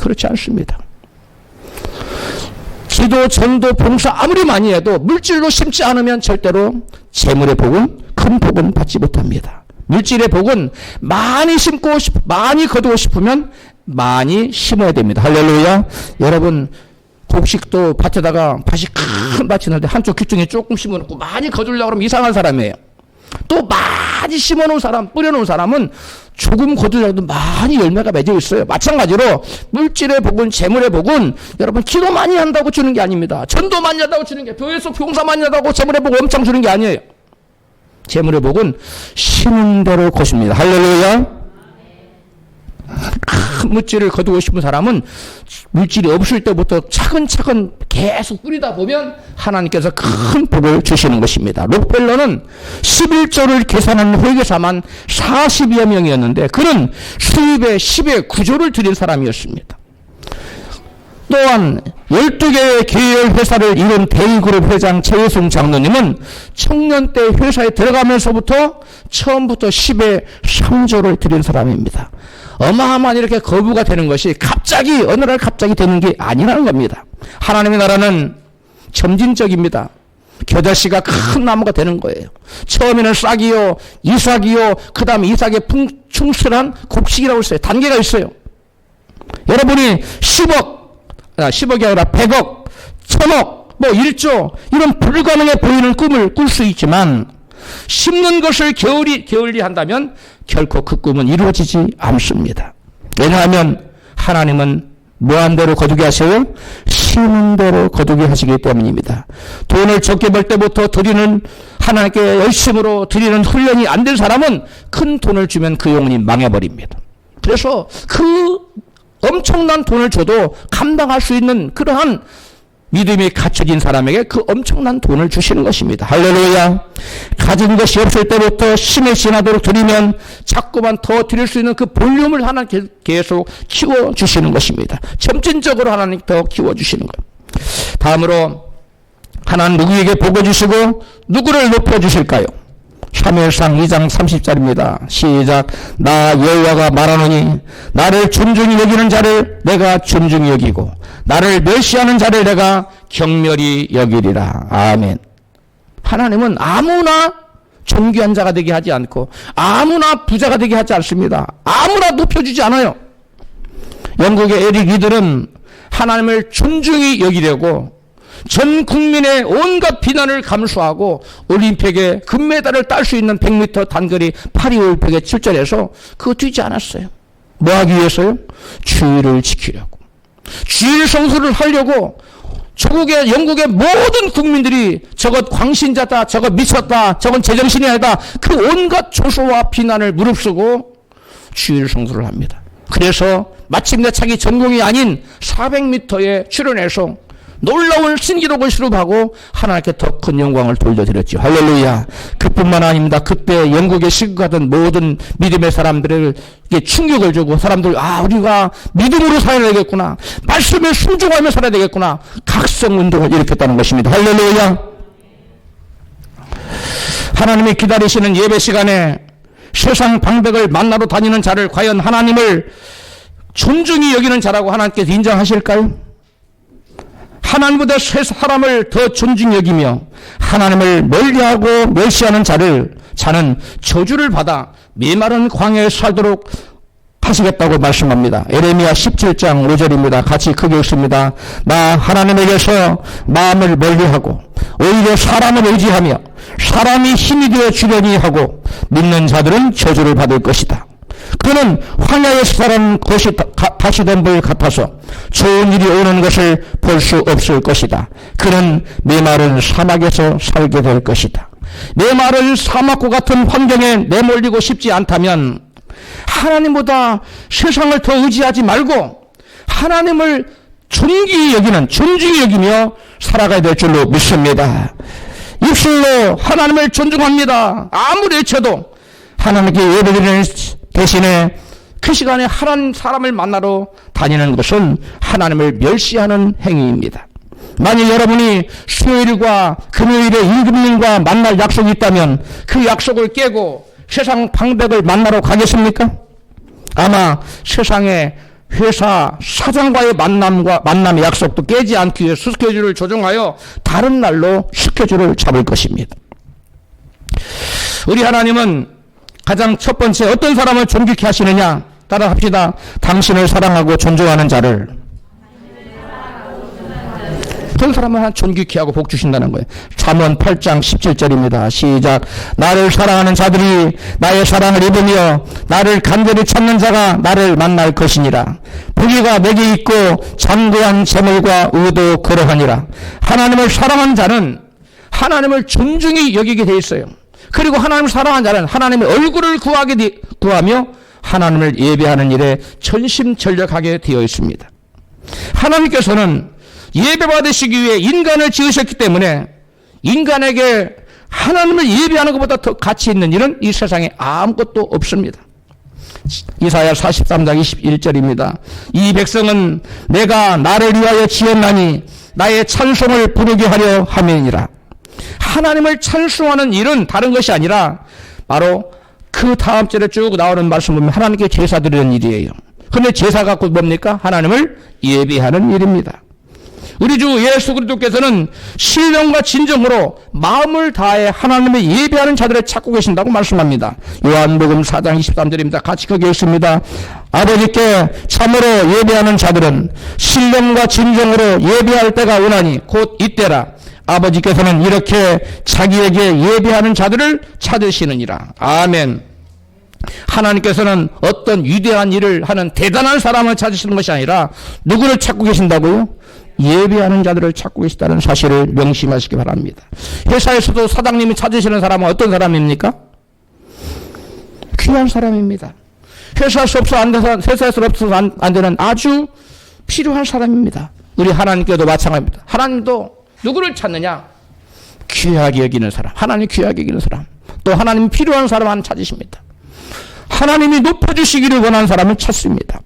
그렇지 않습니다. 기도, 전도, 봉사 아무리 많이 해도 물질로 심지 않으면 절대로 재물의 복은 큰 복은 받지 못합니다. 물질의 복은 많이 심고 많이 거두고 싶으면 많이 심어야 됩니다. 할렐루야. 여러분 곡식도 밭에다가 밭이 큰 밭이 있는데 한쪽 귀퉁이에 조금 심어놓고 많이 거두려고 하면 이상한 사람이에요. 또 많이 심어놓은 사람, 뿌려놓은 사람은 조금 거두려고 해도 많이 열매가 맺어 있어요. 마찬가지로 물질의 복은, 재물의 복은 여러분 기도 많이 한다고 주는 게 아닙니다. 전도 많이 한다고 주는 게, 교회에서 봉사 많이 한다고 재물의 복 엄청 주는 게 아니에요. 재물의 복은 심은 대로 거십니다. 할렐루야. 큰 물질을 거두고 싶은 사람은 물질이 없을 때부터 차근차근 계속 뿌리다 보면 하나님께서 큰 복을 주시는 것입니다. 록펠러는 11조를 계산하는 회계사만 40여 명이었는데 그는 수입의 10의 9조를 드린 사람이었습니다. 또한 12개의 계열 회사를 이룬 대일그룹 회장 최혜승 장로님은 청년 때 회사에 들어가면서부터 처음부터 10의 3조를 드린 사람입니다. 어마어마한 이렇게 거부가 되는 것이 갑자기 어느 날 갑자기 되는 게 아니라는 겁니다. 하나님의 나라는 점진적입니다. 겨자씨가 큰 나무가 되는 거예요. 처음에는 싹이요, 이삭이요, 그 다음에 이삭의 충실한 곡식이라고 있어요. 단계가 있어요. 여러분이 10억이 아니라 100억, 1000억, 뭐 1조 이런 불가능해 보이는 꿈을 꿀 수 있지만 심는 것을 게을리 한다면 결코 그 꿈은 이루어지지 않습니다. 왜냐하면 하나님은 뭐한 대로 거두게 하세요? 심은 대로 거두게 하시기 때문입니다. 돈을 적게 벌 때부터 드리는 하나님께 열심으로 드리는 훈련이 안 된 사람은 큰 돈을 주면 그 영혼이 망해버립니다. 그래서 그 엄청난 돈을 줘도 감당할 수 있는 그러한 믿음이 갖춰진 사람에게 그 엄청난 돈을 주시는 것입니다. 할렐루야. 가진 것이 없을 때부터 힘에 지나도록 드리면 자꾸만 더 드릴 수 있는 그 볼륨을 하나님 계속 키워주시는 것입니다. 점진적으로 하나님 더 키워주시는 거예요. 다음으로 하나님 누구에게 복을 주시고 누구를 높여주실까요? 사무엘상 2장 30절입니다. 시작. 나 여호와가 말하노니 나를 존중히 여기는 자를 내가 존중히 여기고 나를 멸시하는 자를 내가 경멸히 여기리라. 아멘. 하나님은 아무나 존귀한 자가 되게 하지 않고 아무나 부자가 되게 하지 않습니다. 아무나 높여주지 않아요. 영국의 에릭 리들은 하나님을 존중히 여기려고 전 국민의 온갖 비난을 감수하고 올림픽에 금메달을 딸 수 있는 100m 단거리 파리 올림픽에 출전해서 그거 뛰지 않았어요. 뭐 하기 위해서요? 주의를 지키려고. 주일 성수를 하려고 영국의 모든 국민들이 저것 광신자다, 저것 미쳤다, 저건 제정신이 아니다, 그 온갖 조소와 비난을 무릅쓰고 주일 성수를 합니다. 그래서 마침내 자기 전공이 아닌 400m에 출연해서 놀라운 신기록을 수립하고 하나님께 더 큰 영광을 돌려드렸죠. 할렐루야. 그뿐만 아닙니다. 그때 영국에 시국하던 모든 믿음의 사람들에게 충격을 주고 사람들 우리가 믿음으로 살아야 되겠구나. 말씀에 순종하며 살아야 되겠구나. 각성운동을 일으켰다는 것입니다. 할렐루야. 하나님이 기다리시는 예배 시간에 세상 방백을 만나러 다니는 자를 과연 하나님을 존중히 여기는 자라고 하나님께서 인정하실까요? 하나님보다 사람을 더 존중히 여기며 하나님을 멀리하고 멸시하는 자는 저주를 받아 메마른 광야에 살도록 하시겠다고 말씀합니다. 에레미야 17장 5절입니다. 같이 크게 읽습니다. 나 하나님에게서 마음을 멀리하고 오히려 사람을 의지하며 사람이 힘이 되어 주려니 하고 믿는 자들은 저주를 받을 것이다. 그는 황야에서 살은 것이 가시덤불 같아서 좋은 일이 오는 것을 볼 수 없을 것이다. 그는 메마른 사막에서 살게 될 것이다. 메마른 사막과 같은 환경에 내몰리고 싶지 않다면 하나님보다 세상을 더 의지하지 말고 하나님을 존중히 여기며 살아가야 될 줄로 믿습니다. 입술로 하나님을 존중합니다. 아무리 외쳐도 하나님께 예배드리는 대신에 그 시간에 하나님 사람을 만나러 다니는 것은 하나님을 멸시하는 행위입니다. 만약 여러분이 수요일과 금요일에 임금님과 만날 약속이 있다면 그 약속을 깨고 세상 방백을 만나러 가겠습니까? 아마 세상의 회사 사장과의 만남의 약속도 깨지 않기 위해 스케줄을 조정하여 다른 날로 스케줄을 잡을 것입니다. 우리 하나님은 가장 첫 번째 어떤 사람을 존귀케 하시느냐? 따라합시다. 당신을 사랑하고 존중하는 자를 어떤 사람을 존귀케 하고 복 주신다는 거예요. 잠언 8장 17절입니다. 시작. 나를 사랑하는 자들이 나의 사랑을 입으며 나를 간절히 찾는 자가 나를 만날 것이니라. 부귀가 내게 있고 장대한 재물과 의도 그러하니라. 하나님을 사랑하는 자는 하나님을 존중히 여기게 돼 있어요. 그리고 하나님을 사랑하는 자는 하나님의 얼굴을 구하며 하나님을 예배하는 일에 전심전력하게 되어 있습니다. 하나님께서는 예배 받으시기 위해 인간을 지으셨기 때문에 인간에게 하나님을 예배하는 것보다 더 가치 있는 일은 이 세상에 아무것도 없습니다. 이사야 43장 21절입니다. 이 백성은 내가 나를 위하여 지었나니 나의 찬송을 부르게 하려 함이니라. 하나님을 찬송하는 일은 다른 것이 아니라 바로 그 다음 절에 쭉 나오는 말씀 보면 하나님께 제사 드리는 일이에요. 그런데 제사가 곧 뭡니까? 하나님을 예배하는 일입니다. 우리 주 예수 그리스도께서는 신령과 진정으로 마음을 다해 하나님을 예배하는 자들을 찾고 계신다고 말씀합니다. 요한복음 4장 23절입니다. 같이 거기 있습니다. 아버지께 참으로 예배하는 자들은 신령과 진정으로 예배할 때가 오나니 곧 이때라. 아버지께서는 이렇게 자기에게 예배하는 자들을 찾으시느니라. 아멘. 하나님께서는 어떤 위대한 일을 하는 대단한 사람을 찾으시는 것이 아니라 누구를 찾고 계신다고요? 예배하는 자들을 찾고 계시다는 사실을 명심하시기 바랍니다. 회사에서도 사장님이 찾으시는 사람은 어떤 사람입니까? 귀한 사람입니다. 회사에서 없어서 안 되는 아주 필요한 사람입니다. 우리 하나님께도 마찬가지입니다. 하나님도 누구를 찾느냐? 귀하게 여기는 사람, 하나님 귀하게 여기는 사람, 또 하나님 필요한 사람 하나 찾으십니다. 하나님이 높여주시기를 원하는 사람을 찾습니다.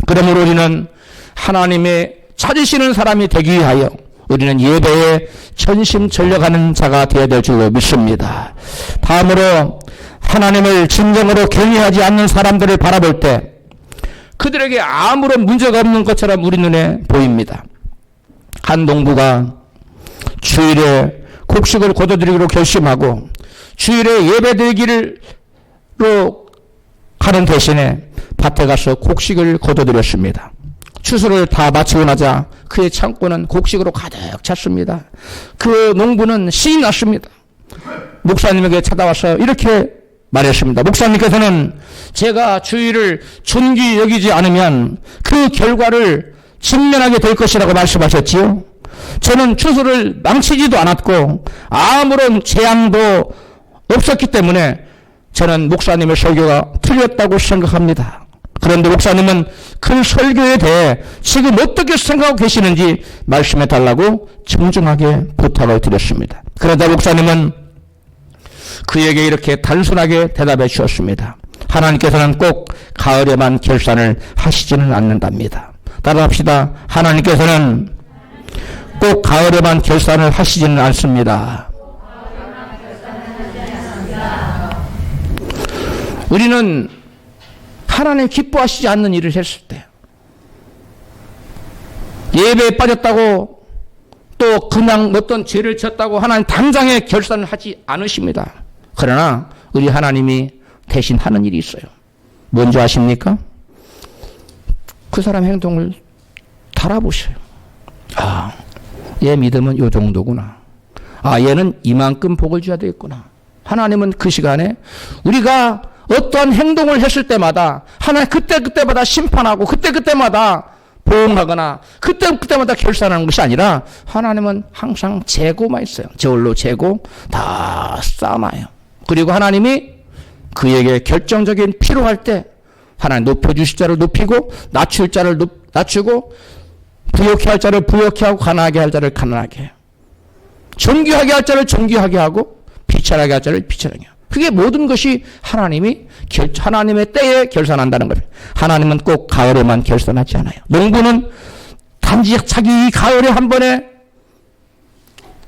그러므로 우리는 하나님의 찾으시는 사람이 되기 위하여 우리는 예배에 전심전력하는 자가 되어야 될 줄로 믿습니다. 다음으로 하나님을 진정으로 경외하지 않는 사람들을 바라볼 때 그들에게 아무런 문제가 없는 것처럼 우리 눈에 보입니다. 한 농부가 주일에 곡식을 거둬들이기로 결심하고 주일에 예배드리기로 가는 대신에 밭에 가서 곡식을 거둬들였습니다. 추수를 다 마치고 나자 그의 창고는 곡식으로 가득 찼습니다. 그 농부는 신이 났습니다. 목사님에게 찾아와서 이렇게 말했습니다. 목사님께서는 제가 주일을 존귀 여기지 않으면 그 결과를 직면하게 될 것이라고 말씀하셨지요. 저는 추수를 망치지도 않았고 아무런 재앙도 없었기 때문에 저는 목사님의 설교가 틀렸다고 생각합니다. 그런데 목사님은 그 설교에 대해 지금 어떻게 생각하고 계시는지 말씀해 달라고 정중하게 부탁을 드렸습니다. 그러자 목사님은 그에게 이렇게 단순하게 대답해 주었습니다. 하나님께서는 꼭 가을에만 결산을 하시지는 않는답니다. 따라합시다. 하나님께서는 꼭 가을에만 결산을 하시지는 않습니다. 우리는 하나님 기뻐하시지 않는 일을 했을 때 예배에 빠졌다고 또 그냥 어떤 죄를 졌다고 하나님 당장에 결산을 하지 않으십니다. 그러나 우리 하나님이 대신 하는 일이 있어요. 뭔지 아십니까? 그 사람 행동을 달아보셔요. 아, 얘 믿음은 요 정도구나. 아, 얘는 이만큼 복을 줘야 되겠구나. 하나님은 그 시간에 우리가 어떠한 행동을 했을 때마다 하나님 그때마다 심판하고 그때마다 보응하거나 그때마다 결산하는 것이 아니라 하나님은 항상 재고만 있어요. 저울로 재고 다 쌓아놔요. 그리고 하나님이 그에게 결정적인 필요할 때 하나님 높여주실 자를 높이고 낮출 자를 낮추고 부욕해 할 자를 부욕해 하고 가난하게 할 자를 가난하게 해요. 존귀하게 할 자를 존귀하게 하고 비천하게 할 자를 비천하게 해요. 그게 모든 것이 하나님의 때에 결산한다는 겁니다. 하나님은 꼭 가을에만 결산하지 않아요. 농부는 단지 자기 가을에 한 번에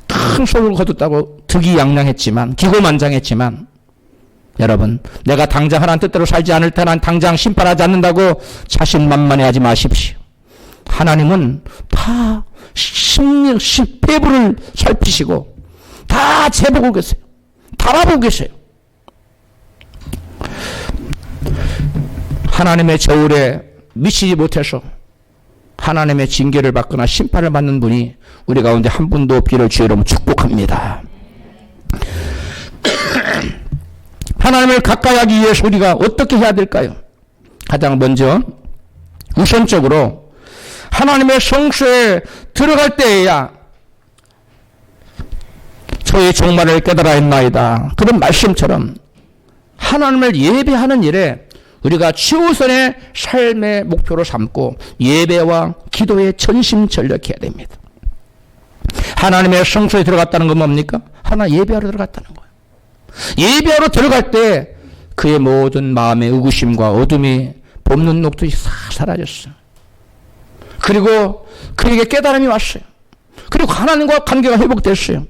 큰 소를 거뒀다고 득이양양했지만 기고만장했지만 여러분 내가 당장 하나님 뜻대로 살지 않을 때 난 당장 심판하지 않는다고 자신만만해하지 마십시오. 하나님은 다 배부를 살피시고 다 재보고 계세요. 달아보고 계세요. 하나님의 저울에 미치지 못해서 하나님의 징계를 받거나 심판을 받는 분이 우리 가운데 한 분도 없기를 주의 이름으로 축복합니다. 하나님을 가까이 하기 위해서 우리가 어떻게 해야 될까요? 가장 먼저 우선적으로 하나님의 성소에 들어갈 때에야 저의 종말을 깨달아 했나이다. 그런 말씀처럼 하나님을 예배하는 일에 우리가 최우선의 삶의 목표로 삼고 예배와 기도에 전심전력해야 됩니다. 하나님의 성소에 들어갔다는 건 뭡니까? 하나 예배하러 들어갔다는 거예요. 예배하러 들어갈 때 그의 모든 마음의 의구심과 어둠이 봄눈 녹듯이 싹 사라졌어요. 그리고 그에게 깨달음이 왔어요. 그리고 하나님과 관계가 회복됐어요.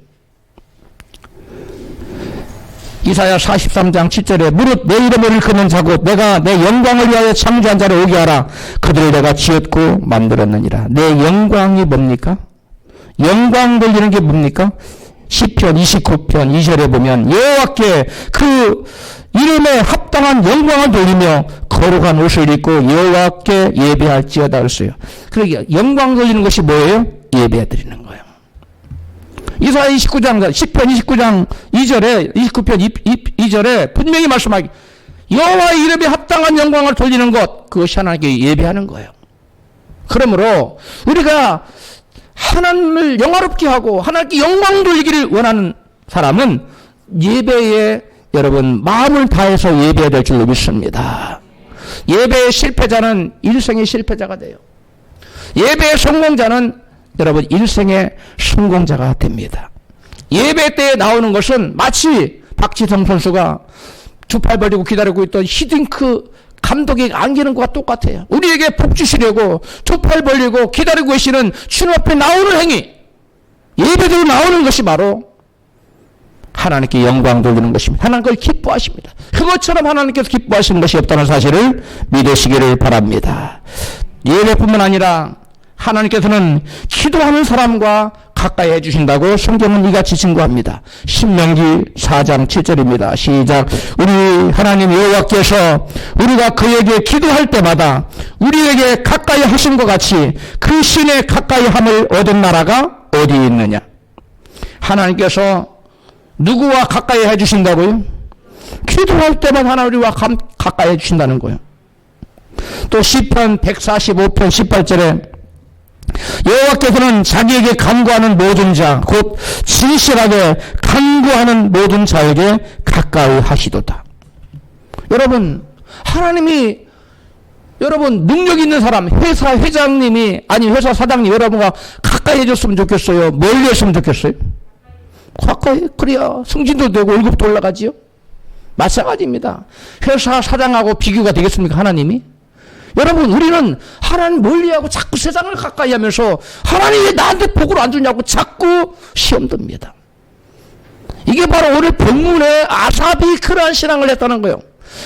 이사야 43장 7절에 무릇 내 이름을 끄는 자고 내가 내 영광을 위하여 창조한 자를 오게 하라. 그들을 내가 지었고 만들었느니라. 내 영광이 뭡니까? 영광 돌리는 게 뭡니까? 시편 29편 2절에 보면 여호와께 그 이름에 합당한 영광을 돌리며 거룩한 옷을 입고 여호와께 예배할지어다 그랬어요. 그러니까 영광 돌리는 것이 뭐예요? 예배 드리는 거예요. 이사야 29장, 시편 29장 2절에, 29편 2절에 분명히 말씀하기, 여호와의 이름에 합당한 영광을 돌리는 것, 그것이 하나님께 예배하는 거예요. 그러므로 우리가 하나님을 영화롭게 하고 하나님께 영광 돌리기를 원하는 사람은 예배에 여러분 마음을 다해서 예배해야 될 줄로 믿습니다. 예배의 실패자는 일생의 실패자가 돼요. 예배의 성공자는 여러분 일생의 성공자가 됩니다. 예배 때에 나오는 것은 마치 박지성 선수가 두 팔 벌리고 기다리고 있던 히딩크 감독이 안기는 것과 똑같아요. 우리에게 복 주시려고 두 팔 벌리고 기다리고 계시는 주님 앞에 나오는 행위, 예배대로 나오는 것이 바로 하나님께 영광 돌리는 것입니다. 하나님 그걸 기뻐하십니다. 그것처럼 하나님께서 기뻐하시는 것이 없다는 사실을 믿으시기를 바랍니다. 예배뿐만 아니라 하나님께서는 기도하는 사람과 가까이 해주신다고 성경은 이같이 증거합니다. 신명기 4장 7절입니다. 시작. 우리 하나님 여호와께서 우리가 그에게 기도할 때마다 우리에게 가까이 하신 것 같이 그 신의 가까이 함을 얻은 나라가 어디 있느냐. 하나님께서 누구와 가까이 해주신다고요? 기도할 때마다 하나님 우리와 가까이 해주신다는 거예요. 또 시편 145편 18절에 여호와께서는 자기에게 간구하는 모든 자, 곧 진실하게 간구하는 모든 자에게 가까이 하시도다. 여러분, 하나님이 여러분 능력 있는 사람, 회사 회장님이 아니 회사 사장님 여러분과 가까이 해줬으면 좋겠어요? 멀리 했으면 좋겠어요? 가까이, 그래야 승진도 되고 월급도 올라가지요? 마찬가지입니다. 회사 사장하고 비교가 되겠습니까? 하나님이? 여러분, 우리는 하나님 멀리하고 자꾸 세상을 가까이 하면서 하나님이 왜 나한테 복을 안 주냐고 자꾸 시험 듭니다. 이게 바로 오늘 본문에 아삽이 그러한 신앙을 했다는 거예요.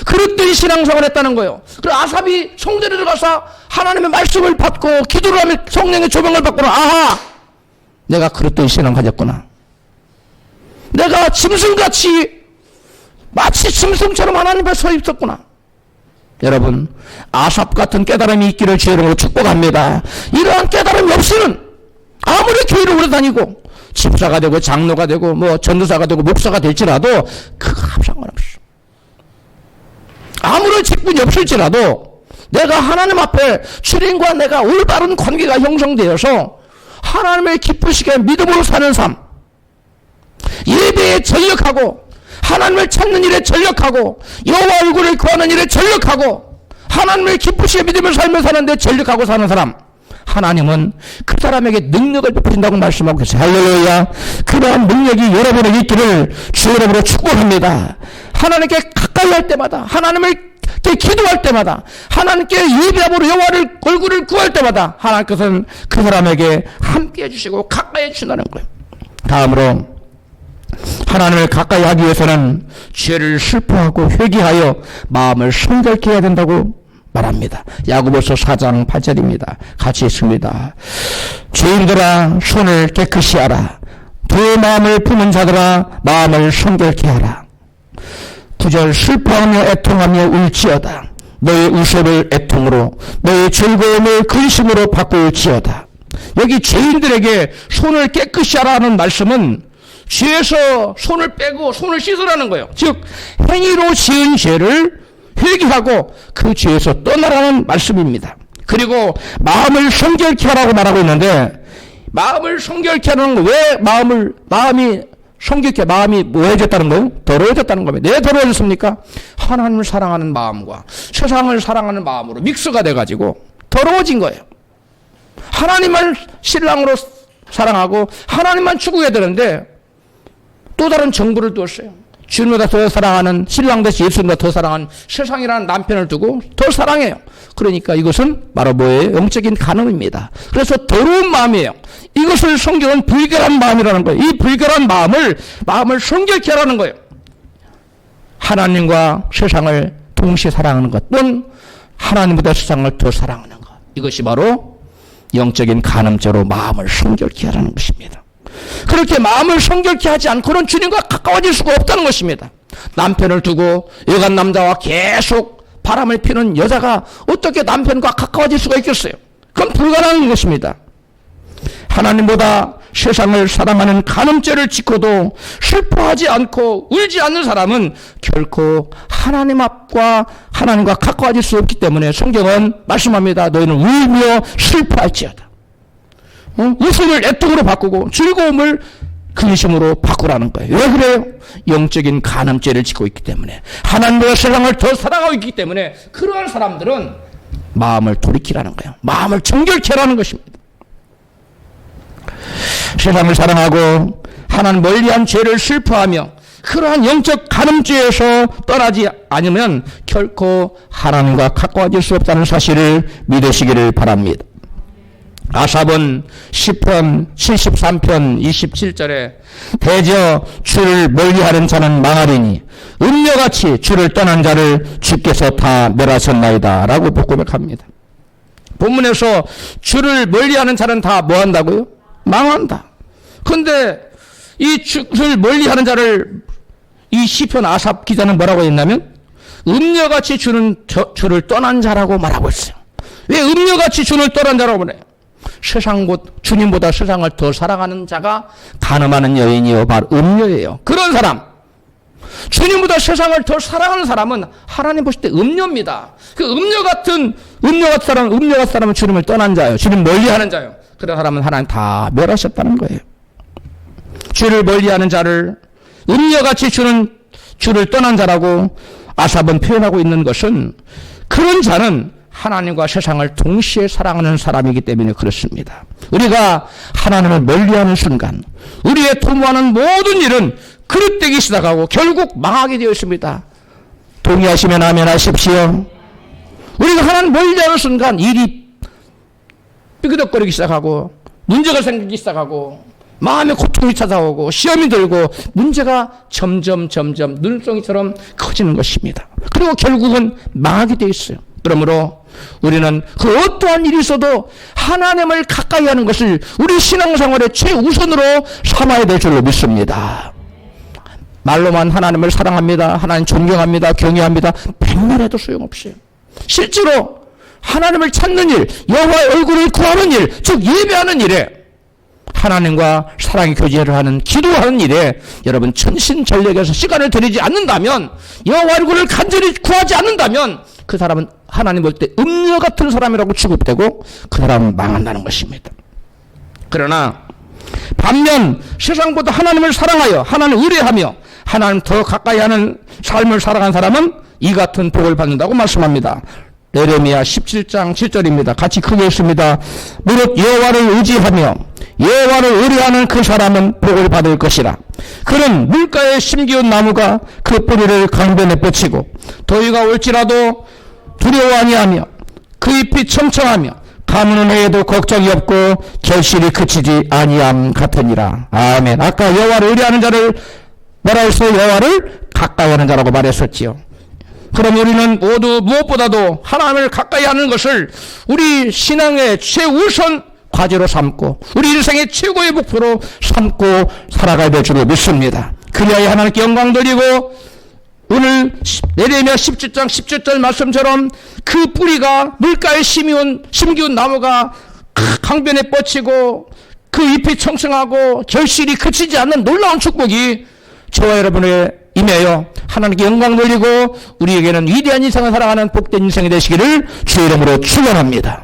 그릇된 신앙생활을 했다는 거예요. 그리고 아삽이 성전에 들어가서 하나님의 말씀을 받고 기도를 하며 성령의 조명을 받고는 아하! 내가 그릇된 신앙 가졌구나. 내가 짐승같이 마치 짐승처럼 하나님 앞에 서 있었구나. 여러분, 아삽 같은 깨달음이 있기를 주의로 축복합니다. 이러한 깨달음이 없이는 아무리 교회를 오래 다니고 집사가 되고 장로가 되고 뭐 전도사가 되고 목사가 될지라도 그거 상관없어. 아무런 직분이 없을지라도 내가 하나님 앞에 주님과 내가 올바른 관계가 형성되어서 하나님의 기쁘시게 믿음으로 사는 삶, 예배에 전력하고 하나님을 찾는 일에 전력하고 여호와 얼굴을 구하는 일에 전력하고 하나님을 기쁘시게 믿으며 살며 사는데 전력하고 사는 사람, 하나님은 그 사람에게 능력을 베푸신다고 말씀하고 계세요. 할렐루야. 그러한 능력이 여러분에게 있기를 주 이름으로 축복합니다. 하나님께 가까이 할 때마다, 하나님께 기도할 때마다, 하나님께 예배함으로 여호와를 얼굴을 구할 때마다 하나님께서는 그 사람에게 함께 해주시고 가까이 해주신다는 거예요. 다음으로 하나님을 가까이 하기 위해서는 죄를 슬퍼하고 회개하여 마음을 성결케 해야 된다고 말합니다. 야고보서 4장 8절입니다. 같이 읽습니다. 죄인들아 손을 깨끗이 하라. 두 마음을 품은 자들아 마음을 성결케 하라. 9절 슬퍼하며 애통하며 울지어다. 너의 웃음을 애통으로 너의 즐거움을 근심으로 바꿀지어다. 여기 죄인들에게 손을 깨끗이 하라는 말씀은 죄에서 손을 빼고 손을 씻으라는 거예요. 즉 행위로 지은 죄를 회개하고 그 죄에서 떠나라는 말씀입니다. 그리고 마음을 성결케 하라고 말하고 있는데, 마음을 성결케 하는 건 왜 마음이 성격해 마음이 뭐해졌다는 거예요? 더러워졌다는 겁니다. 왜 더러워졌습니까? 하나님을 사랑하는 마음과 세상을 사랑하는 마음으로 믹스가 돼가지고 더러워진 거예요. 하나님을 신랑으로 사랑하고 하나님만 추구해야 되는데 또 다른 정부를 두었어요. 주님보다 더 사랑하는 신랑 대신 예수님보다 더 사랑하는 세상이라는 남편을 두고 더 사랑해요. 그러니까 이것은 바로 뭐예요? 영적인 간음입니다. 그래서 더러운 마음이에요. 이것을 성경은 불결한 마음이라는 거예요. 이 불결한 마음을 성결케 하라는 거예요. 하나님과 세상을 동시에 사랑하는 것 또는 하나님보다 세상을 더 사랑하는 것. 이것이 바로 영적인 간음죄로 마음을 성결케 하라는 것입니다. 그렇게 마음을 성결케 하지 않고는 주님과 가까워질 수가 없다는 것입니다. 남편을 두고 여간 남자와 계속 바람을 피는 여자가 어떻게 남편과 가까워질 수가 있겠어요? 그건 불가능한 것입니다. 하나님보다 세상을 사랑하는 간음죄를 짓고도 슬퍼하지 않고 울지 않는 사람은 결코 하나님 앞과 하나님과 가까워질 수 없기 때문에 성경은 말씀합니다. 너희는 울며 슬퍼할지어다. 웃음을 애통으로 바꾸고 즐거움을 근심으로 바꾸라는 거예요. 왜 그래요? 영적인 간음죄를 짓고 있기 때문에, 하나님과 세상을 더 사랑하고 있기 때문에 그러한 사람들은 마음을 돌이키라는 거예요. 마음을 정결케 하라는 것입니다. 세상을 사랑하고 하나님 멀리한 죄를 슬퍼하며 그러한 영적 간음죄에서 떠나지 않으면 결코 하나님과 가까워질 수 없다는 사실을 믿으시기를 바랍니다. 아삽은 시편 73편 27절에 대저 주를 멀리하는 자는 망하리니 음녀같이 주를 떠난 자를 주께서 다 멸하셨나이다 라고 고백합니다. 본문에서 주를 멀리하는 자는 다 뭐한다고요? 망한다. 그런데 이 주를 멀리하는 자를 이 시편 아삽 기자는 뭐라고 했냐면 음녀같이 주를 떠난 자라고 말하고 있어요. 왜 음녀같이 주를 떠난 자라고 그래요? 주님보다 세상을 더 사랑하는 자가 간음하는 여인이요 바로 음녀예요. 그런 사람, 주님보다 세상을 더 사랑하는 사람은 하나님 보실 때 음녀입니다. 그 음녀 같은 사람은 주님을 떠난 자예요. 주님 멀리하는 자예요. 그런 사람은 하나님 다 멸하셨다는 거예요. 주를 멀리하는 자를 음녀같이 주를 떠난 자라고 아삽은 표현하고 있는 것은 그런 자는 하나님과 세상을 동시에 사랑하는 사람이기 때문에 그렇습니다. 우리가 하나님을 멀리하는 순간 우리의 도모하는 모든 일은 그릇되기 시작하고 결국 망하게 되어 있습니다. 동의하시면 아멘 하십시오. 우리가 하나님 멀리하는 순간 일이 삐그덕거리기 시작하고 문제가 생기기 시작하고 마음의 고통이 찾아오고 시험이 들고 문제가 점점 눈송이처럼 커지는 것입니다. 그리고 결국은 망하게 되어 있어요. 그러므로 우리는 그 어떠한 일이 있어도 하나님을 가까이 하는 것을 우리 신앙생활의 최우선으로 삼아야 될 줄로 믿습니다. 말로만 하나님을 사랑합니다, 하나님 존경합니다, 경외합니다, 백날 해도 소용없어요. 실제로 하나님을 찾는 일, 여호와의 얼굴을 구하는 일, 즉 예배하는 일에, 하나님과 사랑의 교제를 하는, 기도하는 일에 여러분 전신전력에서 시간을 들이지 않는다면, 여호와 얼굴을 간절히 구하지 않는다면 그 사람은 하나님 볼 때 음녀 같은 사람이라고 취급되고 그 사람은 망한다는 것입니다. 그러나 반면 세상보다 하나님을 사랑하여 하나님을 의뢰하며 하나님 더 가까이 하는 삶을 살아간 사람은 이 같은 복을 받는다고 말씀합니다. 예레미야 17장 7절입니다. 같이 크게 읽습니다. 무릇 여호와를 의지하며 여호와를 의뢰하는 그 사람은 복을 받을 것이라. 그는 물가에 심기운 나무가 그 뿌리를 강변에 뻗치고 더위가 올지라도 두려워 아니하며 그 잎이 청청하며 가무는 해에도 걱정이 없고 결실이 그치지 아니함 같으니라. 아멘. 아까 여호와를 의뢰하는 자를 뭐라 했어요? 여호와를 가까이 하는 자라고 말했었지요. 그럼 우리는 모두 무엇보다도 하나님을 가까이 하는 것을 우리 신앙의 최우선 과제로 삼고 우리 인생의 최고의 목표로 삼고 살아가야 될 줄로 믿습니다. 그리하여 하나님께 영광 돌리고 오늘 예레미야 17장 17절 말씀처럼 그 뿌리가 물가에 심기운 나무가 강변에 뻗치고 그 잎이 청청하고 결실이 그치지 않는 놀라운 축복이 저와 여러분의 임하여 하나님께 영광 돌리고 우리에게는 위대한 인생을 살아가는 복된 인생이 되시기를 주의 이름으로 축원합니다.